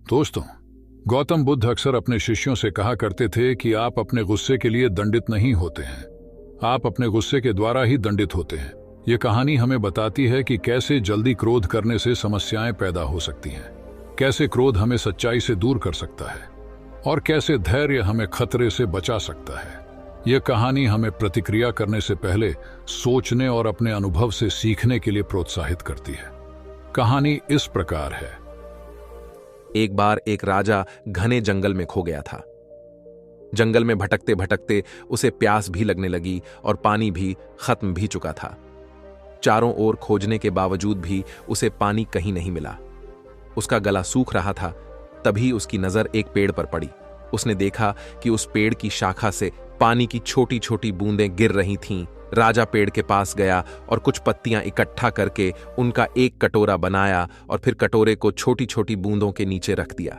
दोस्तों, गौतम बुद्ध अक्सर अपने शिष्यों से कहा करते थे कि आप अपने गुस्से के लिए दंडित नहीं होते हैं, आप अपने गुस्से के द्वारा ही दंडित होते हैं। ये कहानी हमें बताती है कि कैसे जल्दी क्रोध करने से समस्याएं पैदा हो सकती हैं, कैसे क्रोध हमें सच्चाई से दूर कर सकता है और कैसे धैर्य हमें खतरे से बचा सकता है। यह कहानी हमें प्रतिक्रिया करने से पहले सोचने और अपने अनुभव से सीखने के लिए प्रोत्साहित करती है। कहानी इस प्रकार है। एक बार एक राजा घने जंगल में खो गया था। जंगल में भटकते भटकते उसे प्यास भी लगने लगी और पानी भी खत्म भी चुका था। चारों ओर खोजने के बावजूद भी उसे पानी कहीं नहीं मिला। उसका गला सूख रहा था। तभी उसकी नजर एक पेड़ पर पड़ी। उसने देखा कि उस पेड़ की शाखा से पानी की छोटी छोटी बूंदें गिर रही थीं। राजा पेड़ के पास गया और कुछ पत्तियां इकट्ठा करके उनका एक कटोरा बनाया और फिर कटोरे को छोटी छोटी बूंदों के नीचे रख दिया।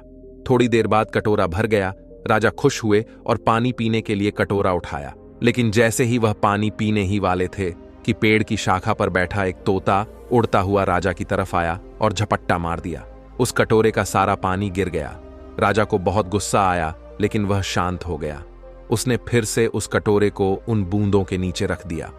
थोड़ी देर बाद कटोरा भर गया। राजा खुश हुए और पानी पीने के लिए कटोरा उठाया। लेकिन जैसे ही वह पानी पीने ही वाले थे कि पेड़ की शाखा पर बैठा एक तोता उड़ता हुआ राजा की तरफ आया और झपट्टा मार दिया। उस कटोरे का सारा पानी गिर गया। राजा को बहुत गुस्सा आया, लेकिन वह शांत हो गया। उसने फिर से उस कटोरे को उन बूंदों के नीचे रख दिया।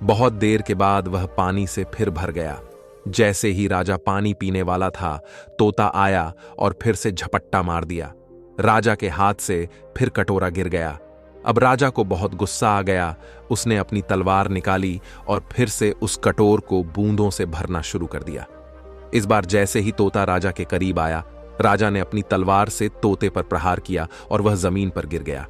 बहुत देर के बाद वह पानी से फिर भर गया। जैसे ही राजा पानी पीने वाला था, तोता आया और फिर से झपट्टा मार दिया। राजा के हाथ से फिर कटोरा गिर गया। अब राजा को बहुत गुस्सा आ गया। उसने अपनी तलवार निकाली और फिर से उस कटोर को बूंदों से भरना शुरू कर दिया। इस बार जैसे ही तोता राजा के करीब आया, राजा ने अपनी तलवार से तोते पर प्रहार किया और वह जमीन पर गिर गया।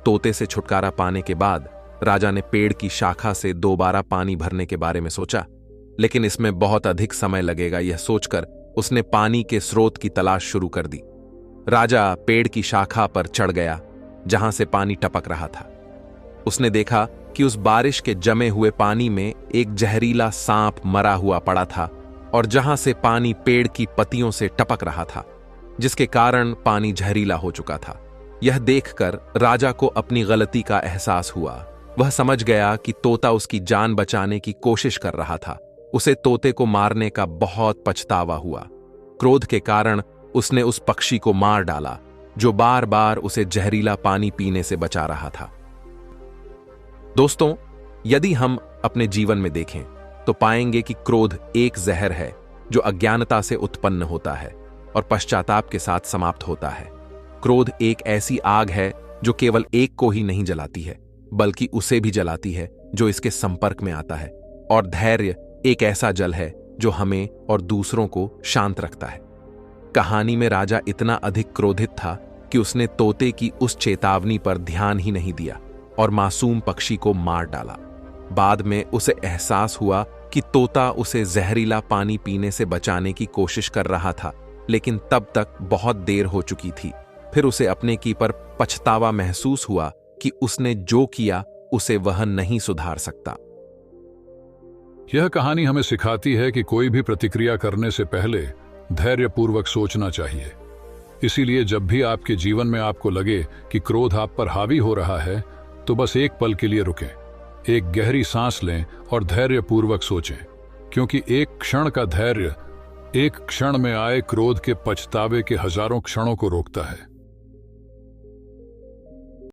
तोते से छुटकारा पाने के बाद राजा ने पेड़ की शाखा से दोबारा पानी भरने के बारे में सोचा, लेकिन इसमें बहुत अधिक समय लगेगा। यह सोचकर उसने पानी के स्रोत की तलाश शुरू कर दी। राजा पेड़ की शाखा पर चढ़ गया जहां से पानी टपक रहा था। उसने देखा कि उस बारिश के जमे हुए पानी में एक जहरीला सांप मरा हुआ पड़ा था और जहां से पानी पेड़ की पत्तियों से टपक रहा था, जिसके कारण पानी जहरीला हो चुका था। यह देखकर राजा को अपनी गलती का एहसास हुआ। वह समझ गया कि तोता उसकी जान बचाने की कोशिश कर रहा था। उसे तोते को मारने का बहुत पछतावा हुआ। क्रोध के कारण उसने उस पक्षी को मार डाला जो बार बार उसे जहरीला पानी पीने से बचा रहा था। दोस्तों, यदि हम अपने जीवन में देखें तो पाएंगे कि क्रोध एक जहर है जो अज्ञानता से उत्पन्न होता है और पश्चाताप के साथ समाप्त होता है। क्रोध एक ऐसी आग है जो केवल एक को ही नहीं जलाती है, बल्कि उसे भी जलाती है जो इसके संपर्क में आता है। और धैर्य एक ऐसा जल है जो हमें और दूसरों को शांत रखता है। कहानी में राजा इतना अधिक क्रोधित था कि उसने तोते की उस चेतावनी पर ध्यान ही नहीं दिया और मासूम पक्षी को मार डाला। बाद में उसे एहसास हुआ कि तोता उसे जहरीला पानी पीने से बचाने की कोशिश कर रहा था, लेकिन तब तक बहुत देर हो चुकी थी। फिर उसे अपने की पर पछतावा महसूस हुआ कि उसने जो किया उसे वह नहीं सुधार सकता। यह कहानी हमें सिखाती है कि कोई भी प्रतिक्रिया करने से पहले धैर्यपूर्वक सोचना चाहिए। इसीलिए जब भी आपके जीवन में आपको लगे कि क्रोध आप पर हावी हो रहा है, तो बस एक पल के लिए रुकें, एक गहरी सांस लें और धैर्यपूर्वक सोचें, क्योंकि एक क्षण का धैर्य एक क्षण में आए क्रोध के पछतावे के हजारों क्षणों को रोकता है।